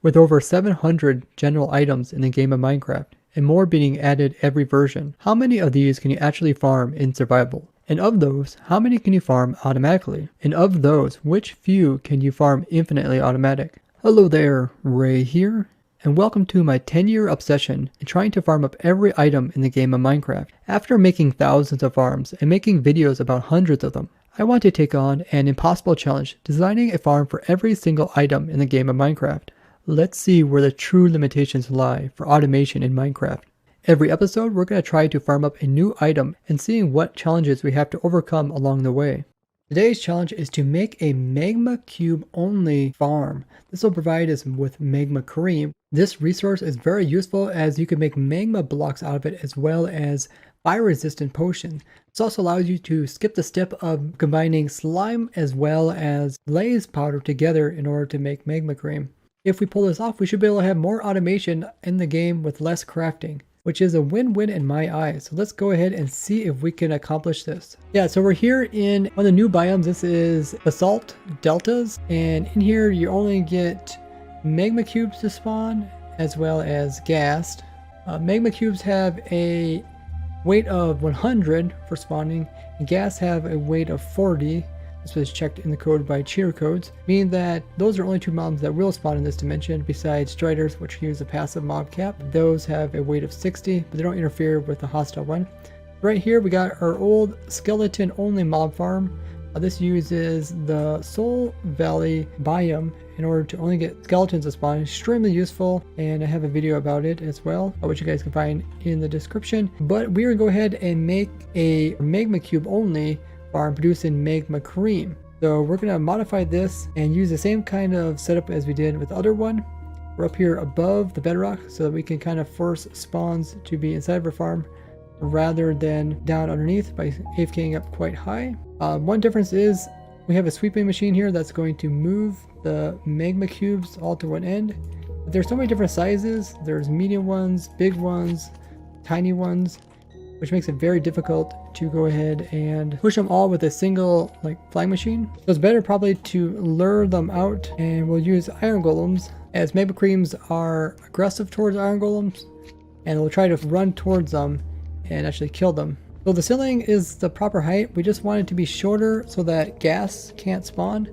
With over 700 general items in the game of Minecraft, and more being added every version, how many of these can you actually farm in survival? And of those, how many can you farm automatically? And of those, which few can you farm infinitely automatic? Hello there, Ray here, and welcome to my 10-year obsession in trying to farm up every item in the game of Minecraft. After making thousands of farms and making videos about hundreds of them, I want to take on an impossible challenge, designing a farm for every single item in the game of Minecraft. Let's see where the true limitations lie for automation in Minecraft. Every episode, we're going to try to farm up a new item and seeing what challenges we have to overcome along the way. Today's challenge is to make a magma cube only farm. This will provide us with magma cream. This resource is very useful as you can make magma blocks out of it as well as fire resistant potion. This also allows you to skip the step of combining slime as well as blaze powder together in order to make magma cream. If we pull this off, we should be able to have more automation in the game with less crafting, which is a win-win in my eyes. So let's go ahead and see if we can accomplish this. Yeah, so we're here in one of the new biomes. This is basalt deltas, and in here you only get magma cubes to spawn as well as ghast. Magma cubes have a weight of 100 for spawning, and ghast have a weight of 40. This was checked in the code by cheater codes, meaning that those are only two mobs that will spawn in this dimension besides striders, which use a passive mob cap. Those have a weight of 60, but they don't interfere with the hostile one. Right here we got our old skeleton only mob farm. This uses the Soul Valley biome in order to only get skeletons to spawn. Extremely useful, and I have a video about it as well, which you guys can find in the description. But we're gonna go ahead and make a magma cube only farm producing magma cream. So we're going to modify this and use the same kind of setup as we did with the other one. We're up here above the bedrock so that we can kind of force spawns to be inside of our farm rather than down underneath by AFKing up quite high. One difference is we have a sweeping machine here that's going to move the magma cubes all to one end. But there's so many different sizes. There's medium ones, big ones, tiny ones, which makes it very difficult to go ahead and push them all with a single flying machine. So it's better probably to lure them out, and we'll use iron golems as magma creams are aggressive towards iron golems, and we'll try to run towards them and actually kill them. So the ceiling is the proper height. We just want it to be shorter so that ghast can't spawn.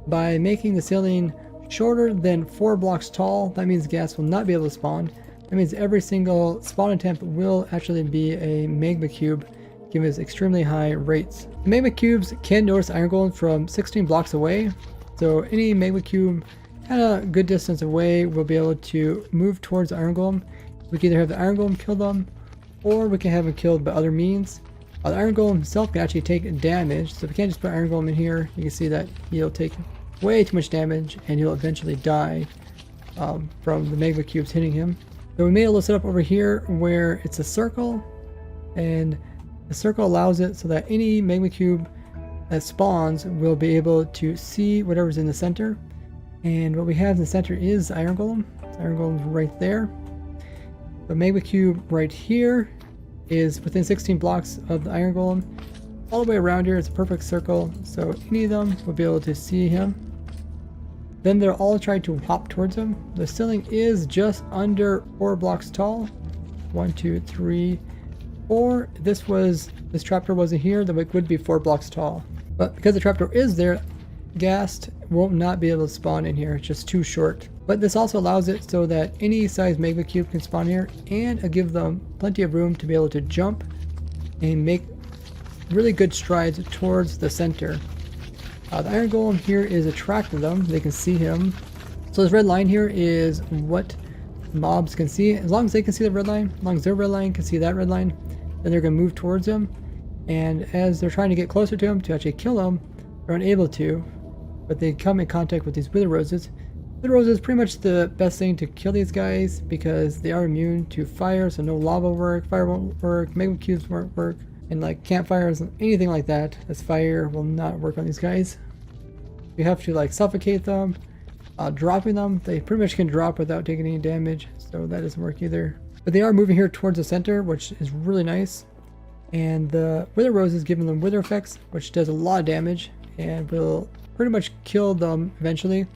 By making the ceiling shorter than 4 blocks tall, that means ghast will not be able to spawn. That means every single spawn attempt will actually be a magma cube, giving us extremely high rates. The magma cubes can notice iron golem from 16 blocks away, so any magma cube at a good distance away will be able to move towards the iron golem. We can either have the iron golem kill them, or we can have them killed by other means. The iron golem himself can actually take damage, so if we can't just put iron golem in here, you can see that he'll take way too much damage and he'll eventually die from the magma cubes hitting him. So we made a little setup over here where it's a circle, and the circle allows it so that any magma cube that spawns will be able to see whatever's in the center. And what we have in the center is iron golem. Iron golem's right there. The magma cube right here is within 16 blocks of the iron golem. All the way around here is a perfect circle, so any of them will be able to see him. Then they're all trying to hop towards him. The ceiling is just under 4 blocks tall. 1, 2, 3, 4. If this trapdoor wasn't here, then it would be 4 blocks tall. But because the trapdoor is there, ghast will not be able to spawn in here. It's just too short. But this also allows it so that any size magma cube can spawn here, and it'll give them plenty of room to be able to jump and make really good strides towards the center. The iron golem here is attracting them. They can see him. So this red line here is what mobs can see. As long as they can see the red line, as long as their red line can see that red line, then they're going to move towards him. And as they're trying to get closer to him to actually kill him, they're unable to. But they come in contact with these wither roses. Wither roses is pretty much the best thing to kill these guys because they are immune to fire, so no lava will work, fire won't work, magma cubes won't work. And campfires, anything like that, as fire will not work on these guys. You have to suffocate them. Dropping them, they pretty much can drop without taking any damage, so that doesn't work either. But they are moving here towards the center, which is really nice. And the wither rose is giving them wither effects, which does a lot of damage and will pretty much kill them eventually.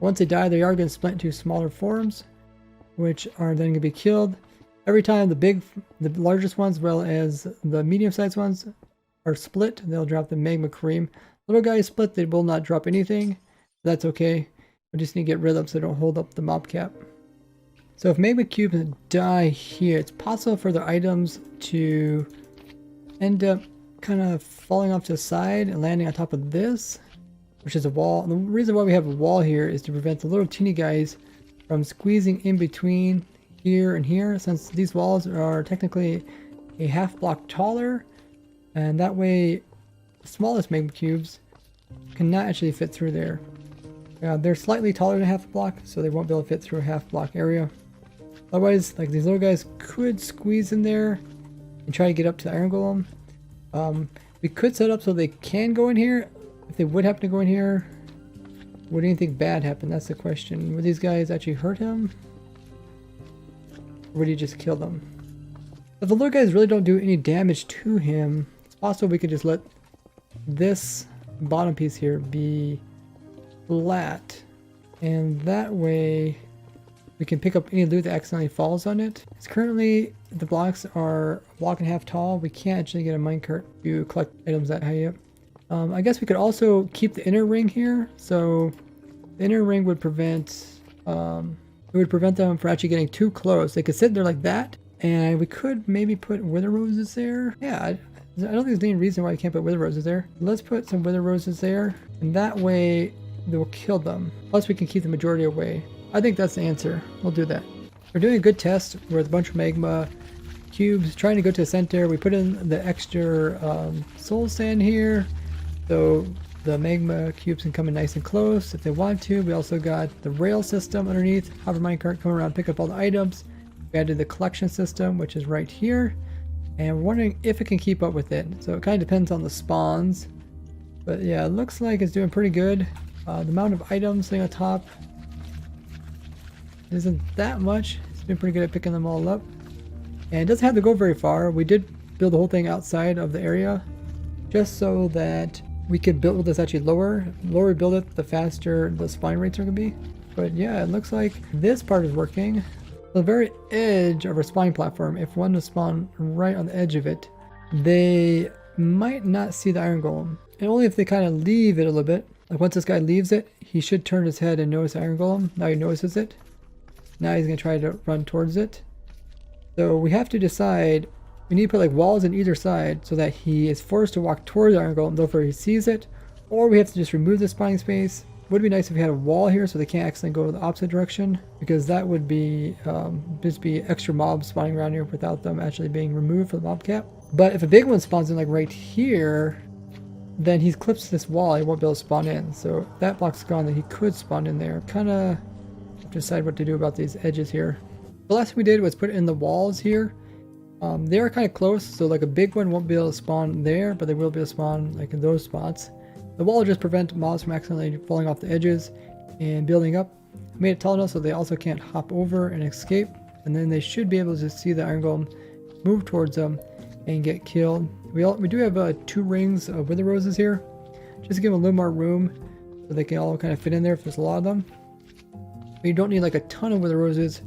Once they die, they are going to split into smaller forms, which are then going to be killed. Every time the largest ones, as well as the medium-sized ones, are split, they'll drop the magma cream. Little guys split, they will not drop anything. That's okay. We just need to get rid of them so they don't hold up the mob cap. So if magma cubes die here, it's possible for the items to end up kind of falling off to the side and landing on top of this, which is a wall. And the reason why we have a wall here is to prevent the little teeny guys from squeezing in between here and here, since these walls are technically a half block taller, and that way the smallest magma cubes cannot actually fit through there. They're slightly taller than half a block, so they won't be able to fit through a half block area. Otherwise, like, these little guys could squeeze in there and try to get up to the iron golem. We could set up so they can go in here. If they would happen to go in here, would anything bad happen? That's the question. Would these guys actually hurt him? Or would he just kill them? If the little guys really don't do any damage to him, it's possible we could just let this bottom piece here be flat. And that way we can pick up any loot that accidentally falls on it. It's currently, the blocks are a block and a half tall. We can't actually get a minecart to collect items that high up. I guess we could also keep the inner ring here. So the inner ring would prevent them from actually getting too close. They could sit there like that, and we could maybe put wither roses there. Yeah, I don't think there's any reason why we can't put wither roses there. Let's put some wither roses there, and that way they'll kill them. Plus we can keep the majority away. I think that's the answer. We'll do that. We're doing a good test with a bunch of magma cubes, trying to go to the center. We put in the extra soul sand here, so the magma cubes can come in nice and close if they want to. We also got the rail system underneath. Have a minecart come around, pick up all the items. We added the collection system, which is right here, and we're wondering if it can keep up with it. So it kind of depends on the spawns, but yeah, it looks like it's doing pretty good. The amount of items sitting on top isn't that much. It's been pretty good at picking them all up, and it doesn't have to go very far. We did build the whole thing outside of the area just so that we could build this actually lower. The lower we build it, the faster the spawn rates are going to be. But yeah, it looks like this part is working. The very edge of our spawning platform, if one was spawn right on the edge of it, they might not see the iron golem. And only if they kind of leave it a little bit. Like once this guy leaves it, he should turn his head and notice the iron golem. Now he notices it. Now he's going to try to run towards it. So we have to decide. We need to put like walls on either side so that he is forced to walk towards the iron golem, therefore he sees it. Or we have to just remove the spawning space. Would be nice if we had a wall here so they can't accidentally go the opposite direction, because that would be just be extra mobs spawning around here without them actually being removed from the mob cap. But if a big one spawns in like right here, then he clips this wall, he won't be able to spawn in. So if that block's gone, then he could spawn in there. Kind of have to decide what to do about these edges here. The last thing we did was put in the walls here. They are kind of close, so like a big one won't be able to spawn there, but they will be able to spawn like in those spots. The wall will just prevent mobs from accidentally falling off the edges and building up. I made it tall enough so they also can't hop over and escape, and then they should be able to see the iron golem move towards them and get killed. We do have 2 rings of wither roses here, just to give them a little more room so they can all kind of fit in there if there's a lot of them. But you don't need like a ton of wither roses,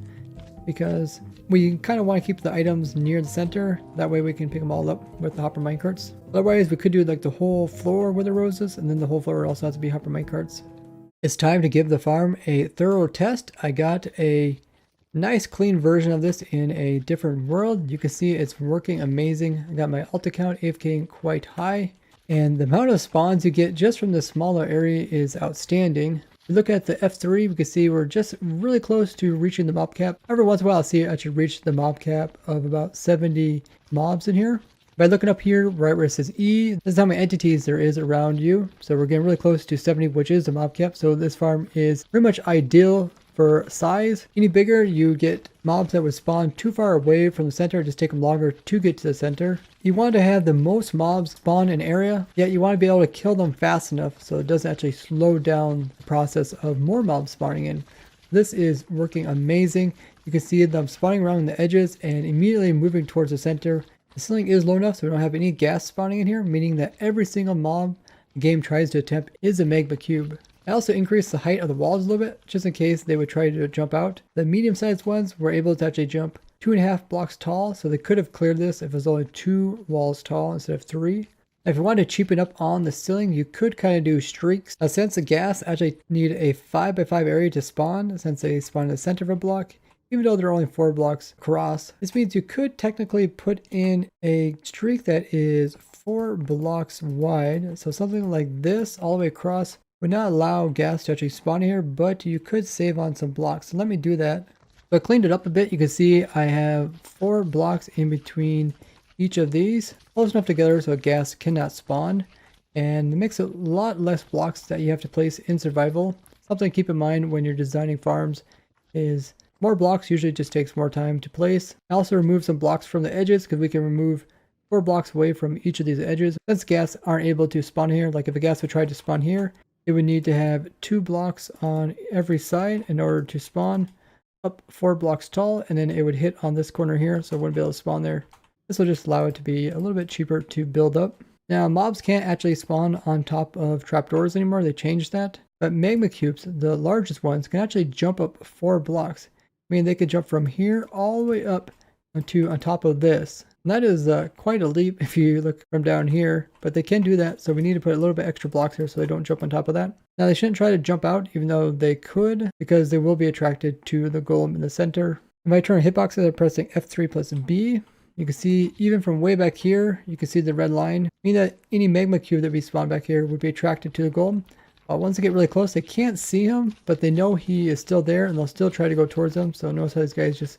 because we kind of want to keep the items near the center. That way we can pick them all up with the hopper minecarts. Otherwise we could do like the whole floor with the roses, and then the whole floor also has to be hopper minecarts. It's time to give the farm a thorough test. I got a nice clean version of this in a different world. You can see it's working amazing. I got my alt account AFKing quite high, and the amount of spawns you get just from this smaller area is outstanding. If you look at the F3, we can see we're just really close to reaching the mob cap. Every once in a while, I'll see it actually reach the mob cap of about 70 mobs in here. By looking up here, right where it says E, this is how many entities there is around you. So we're getting really close to 70, which is the mob cap. So this farm is pretty much ideal for size. Any bigger, you get mobs that would spawn too far away from the center, just take them longer to get to the center. You want to have the most mobs spawn in area, yet you want to be able to kill them fast enough so it doesn't actually slow down the process of more mobs spawning in. This is working amazing. You can see them spawning around the edges and immediately moving towards the center. The ceiling is low enough so we don't have any gas spawning in here, meaning that every single mob the game tries to attempt is a magma cube. I also increased the height of the walls a little bit, just in case they would try to jump out. The medium-sized ones were able to actually jump 2.5 blocks tall, so they could have cleared this if it was only 2 walls tall instead of 3. If you wanted to cheapen up on the ceiling, you could kind of do streaks. Now, since the ghast actually need a 5x5 area to spawn, since they spawn in the center of a block, even though they're only 4 blocks across, this means you could technically put in a streak that is 4 blocks wide. So something like this all the way across would not allow ghast to actually spawn here, but you could save on some blocks. So let me do that. So I cleaned it up a bit. You can see I have 4 blocks in between each of these, close enough together so a ghast cannot spawn, and it makes a lot less blocks that you have to place in survival. Something to keep in mind when you're designing farms is more blocks usually just takes more time to place. I also remove some blocks from the edges because we can remove 4 blocks away from each of these edges. Since ghasts aren't able to spawn here, like if a ghast would try to spawn here, it would need to have 2 blocks on every side in order to spawn up 4 blocks tall, and then it would hit on this corner here, so it wouldn't be able to spawn there. This will just allow it to be a little bit cheaper to build up. Now, mobs can't actually spawn on top of trapdoors anymore. They changed that. But magma cubes, the largest ones, can actually jump up 4 blocks. I mean, they could jump from here all the way up to on top of this. And that is quite a leap if you look from down here, but they can do that. So we need to put a little bit extra blocks here so they don't jump on top of that. Now, they shouldn't try to jump out, even though they could, because they will be attracted to the golem in the center. If I turn hitboxes, I'm pressing F3 plus B. You can see even from way back here, you can see the red line, meaning that any magma cube that we spawn back here would be attracted to the golem. Once they get really close, they can't see him, but they know he is still there, and they'll still try to go towards him. So notice how these guys just,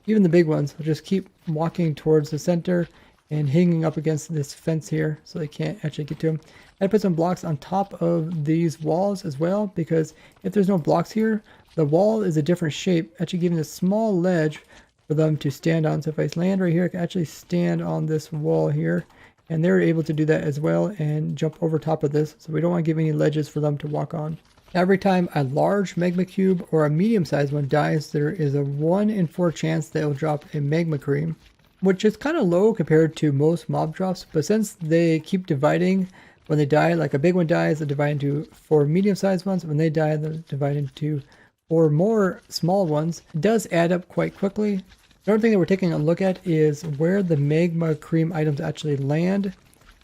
even the big ones, will just keep walking towards the center and hanging up against this fence here, so they can't actually get to him. I put some blocks on top of these walls as well, because if there's no blocks here, the wall is a different shape, actually giving a small ledge for them to stand on. So if I land right here, I can actually stand on this wall here, and they're able to do that as well and jump over top of this. So we don't want to give any ledges for them to walk on. Every time a large magma cube or a medium-sized one dies, there is a 1 in 4 chance that it will drop a magma cream, which is kind of low compared to most mob drops. But since they keep dividing when they die, like a big one dies, they divide into 4 medium-sized ones. When they die, they divide into 4 more small ones. It does add up quite quickly. The other thing that we're taking a look at is where the magma cream items actually land,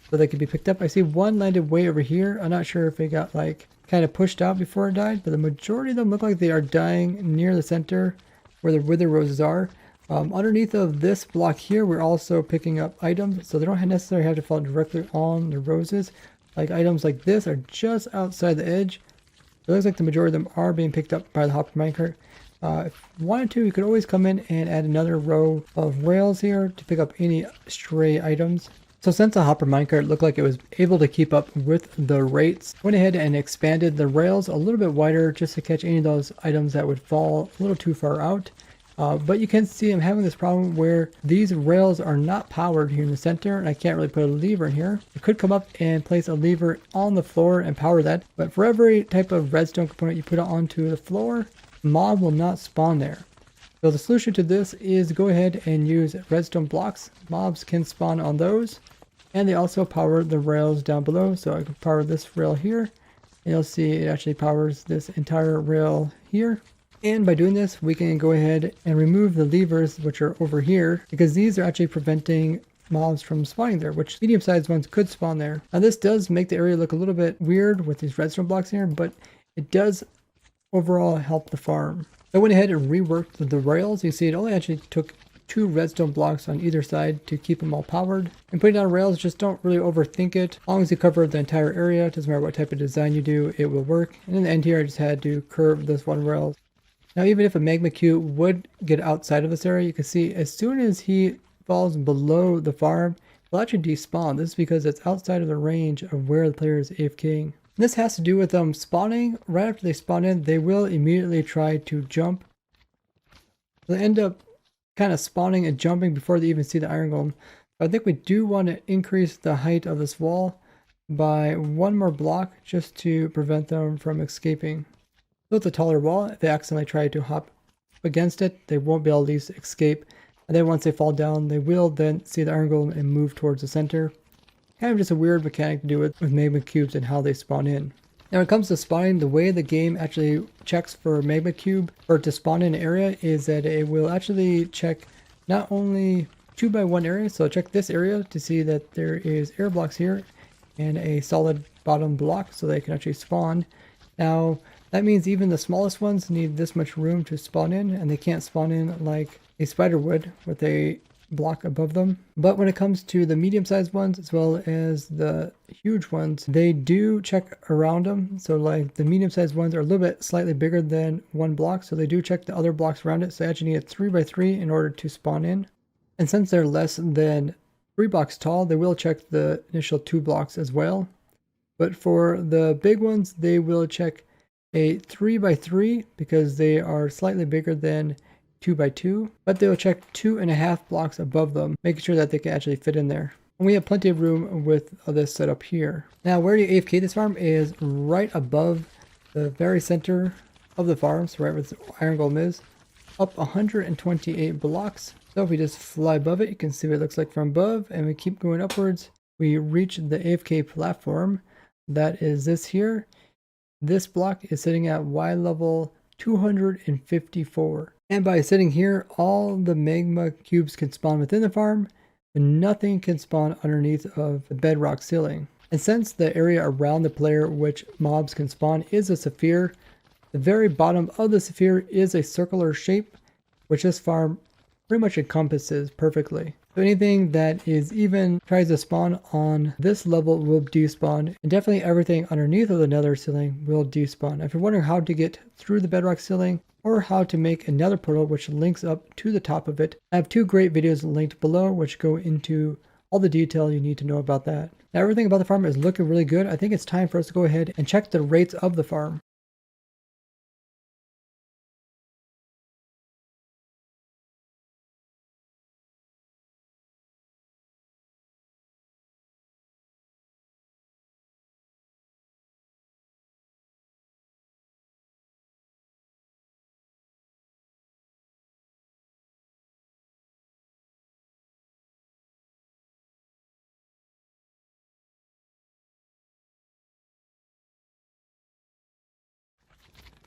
so they can be picked up. I see one landed way over here. I'm not sure if it got like kind of pushed out before it died, but the majority of them look like they are dying near the center where the wither roses are. Underneath of this block here, we're also picking up items, so they don't necessarily have to fall directly on the roses. Like items like this are just outside the edge. It looks like the majority of them are being picked up by the hopper minecart. If you wanted to, you could always come in and add another row of rails here to pick up any stray items. So since the hopper minecart looked like it was able to keep up with the rates, I went ahead and expanded the rails a little bit wider just to catch any of those items that would fall a little too far out. But you can see I'm having this problem where these rails are not powered here in the center, and I can't really put a lever in here. I could come up and place a lever on the floor and power that, but for every type of redstone component you put onto the floor, mob will not spawn there. So the solution to this is go ahead and use redstone blocks. Mobs can spawn on those, and they also power the rails down below. So I can power this rail here, and you'll see it actually powers this entire rail here. And by doing this, we can go ahead and remove the levers which are over here, because these are actually preventing mobs from spawning there, which medium-sized ones could spawn there. Now this does make the area look a little bit weird with these redstone blocks here, but it does overall help the farm. I went ahead and reworked the rails. You see it only actually took 2 redstone blocks on either side to keep them all powered. And putting down rails, just don't really overthink it. As long as you cover the entire area, it doesn't matter what type of design you do, it will work. And in the end here, I just had to curve this one rail. Now even if a magma cube would get outside of this area, you can see as soon as he falls below the farm, he'll actually despawn. This is because it's outside of the range of where the player is AFKing. This has to do with them spawning. Right after they spawn in, they will immediately try to jump. They end up kind of spawning and jumping before they even see the iron golem. I think we do want to increase the height of this wall by 1 more block just to prevent them from escaping. So it's a taller wall. If they accidentally try to hop against it, they won't be able to at least escape. And then once they fall down, they will then see the iron golem and move towards the center. Kind of just a weird mechanic to do with magma cubes and how they spawn in. Now when it comes to spawning, the way the game actually checks for magma cube or to spawn in an area is that it will actually check not only 2x1 area, so check this area to see that there is air blocks here and a solid bottom block so they can actually spawn. Now that means even the smallest ones need this much room to spawn in, and they can't spawn in like a spider would with a block above them. But when it comes to the medium-sized ones as well as the huge ones, they do check around them. So like the medium-sized ones are a little bit slightly bigger than one block, so they do check the other blocks around it. So they actually need a 3x3 in order to spawn in. And since they're less than 3 blocks tall, they will check the initial 2 blocks as well. But for the big ones, they will check a 3x3 because they are slightly bigger than 2x2, but they will check 2.5 blocks above them, making sure that they can actually fit in there. And we have plenty of room with this setup here. Now where you AFK this farm is right above the very center of the farm, so right where the iron golem is, up 128 blocks. So if we just fly above it, you can see what it looks like from above, and we keep going upwards. We reach the AFK platform. That is this here. This block is sitting at Y level 254. And by sitting here, all the magma cubes can spawn within the farm, but nothing can spawn underneath of the bedrock ceiling. And since the area around the player which mobs can spawn is a sphere, the very bottom of the sphere is a circular shape, which this farm pretty much encompasses perfectly. So anything that is even tries to spawn on this level will despawn, and definitely everything underneath of the nether ceiling will despawn. If you're wondering how to get through the bedrock ceiling or how to make another portal which links up to the top of it, I have 2 great videos linked below which go into all the detail you need to know about that. Now everything about the farm is looking really good. I think it's time for us to go ahead and check the rates of the farm.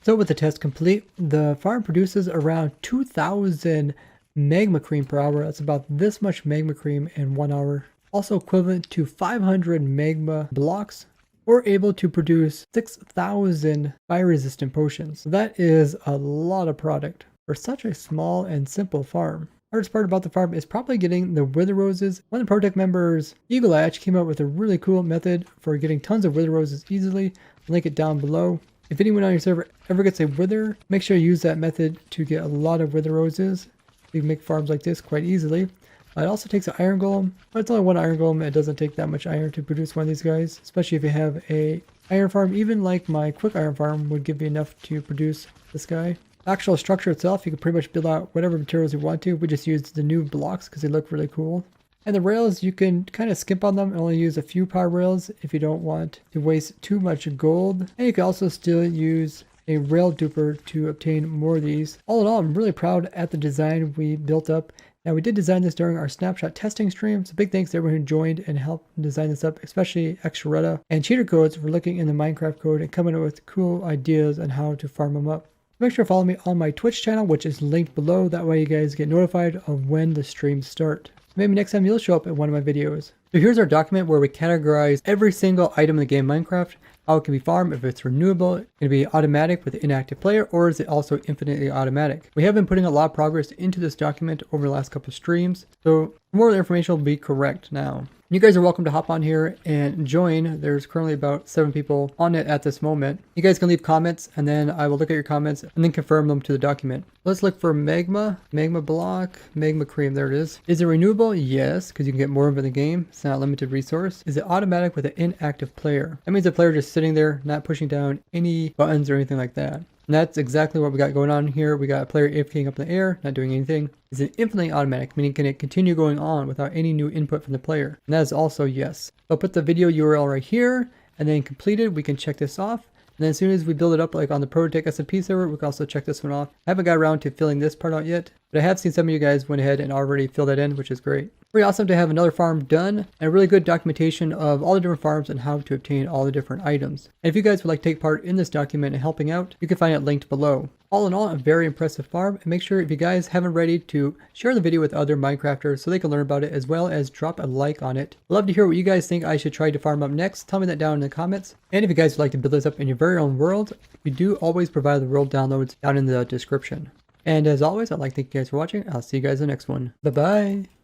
So with the test complete, the farm produces around 2,000 magma cream per hour. That's about this much magma cream in 1 hour. Also equivalent to 500 magma blocks, or able to produce 6,000 fire resistant potions. So that is a lot of product for such a small and simple farm. The hardest part about the farm is probably getting the wither roses. One of the ProtoTech members, Eagle Eye, came up with a really cool method for getting tons of wither roses easily. I'll link it down below. If anyone on your server ever gets a wither, make sure you use that method to get a lot of wither roses. You can make farms like this quite easily. It also takes an iron golem, but it's only one iron golem. It doesn't take that much iron to produce one of these guys, especially if you have a iron farm. Even like my quick iron farm would give you enough to produce this guy. The actual structure itself, you can pretty much build out whatever materials you want to. We just used the new blocks because they look really cool. And the rails, you can kind of skip on them and only use a few power rails if you don't want to waste too much gold. And you can also still use a rail duper to obtain more of these. All in all, I'm really proud at the design we built up. Now we did design this during our snapshot testing stream, so big thanks to everyone who joined and helped design this up, especially Asquaredrt and Cheater Codes for looking in the Minecraft code and coming up with cool ideas on how to farm them up. Make sure to follow me on my Twitch channel, which is linked below. That way you guys get notified of when the streams start. Maybe next time you'll show up in one of my videos. So here's our document where we categorize every single item in the game Minecraft, how it can be farmed, if it's renewable, can it be automatic with an inactive player, or is it also infinitely automatic? We have been putting a lot of progress into this document over the last couple of streams, so more of the information will be correct now. You guys are welcome to hop on here and join. There's currently about 7 people on it at this moment. You guys can leave comments and then I will look at your comments and then confirm them to the document. Let's look for magma block, magma cream. There it is. Is it renewable? Yes, because you can get more of it in the game. It's not a limited resource. Is it automatic with an inactive player? That means the player just sitting there, not pushing down any buttons or anything like that. And that's exactly what we got going on here. We got a player AFKing up in the air, not doing anything. Is it infinitely automatic, meaning can it continue going on without any new input from the player? And that is also yes. I'll put the video URL right here, and then completed, we can check this off. And then as soon as we build it up like on the ProtoTech SMP server, we can also check this one off. I haven't got around to filling this part out yet. But I have seen some of you guys went ahead and already filled that in, which is great. Pretty awesome to have another farm done and really good documentation of all the different farms and how to obtain all the different items. And if you guys would like to take part in this document and helping out, you can find it linked below. All in all, a very impressive farm, and make sure if you guys haven't already to share the video with other Minecrafters so they can learn about it, as well as drop a like on it. I'd love to hear what you guys think I should try to farm up next. Tell me that down in the comments. And if you guys would like to build this up in your very own world, we do always provide the world downloads down in the description. And as always, I'd like to thank you guys for watching. I'll see you guys in the next one. Bye bye.